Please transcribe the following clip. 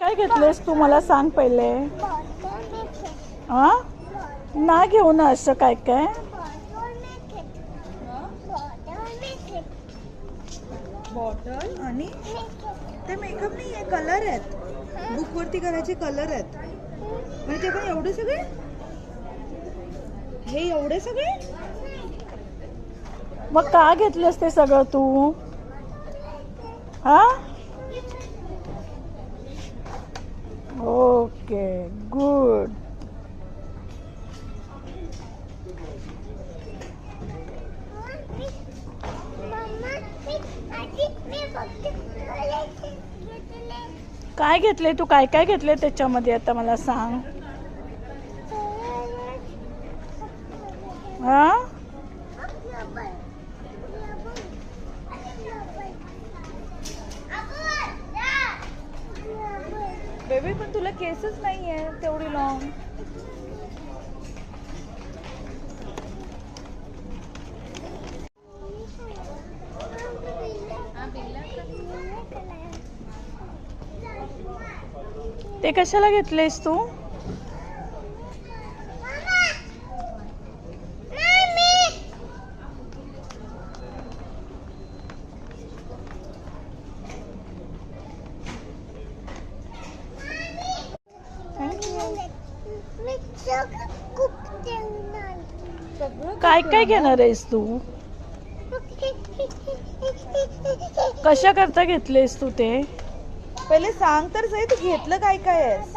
काय घेतलेस तू मला सांग पहिले. हा ना घेऊ ना असं काय काय. बॉटल आणि ते मेकअप नाही आहे, कलर आहेत. बुक वरती करायचे कलर आहेत. म्हणजे ते पण एवढे सगळे, हे एवढे सगळे. मग का घेतलेस ते सगळं तू. हा ओके गुड. काय घेतले तू, काय काय घेतले त्याच्यामध्ये आता मला सांग. हा बेबी पण तुला केसच नाहीये तेवढी लॉंग. ते कशाला घेतलेस तू. काय काय घेणार आहेस तू. कशा करता घेतलेस तू ते. पहिले सांग तर सही, तू घेतलं काय काय आहेस.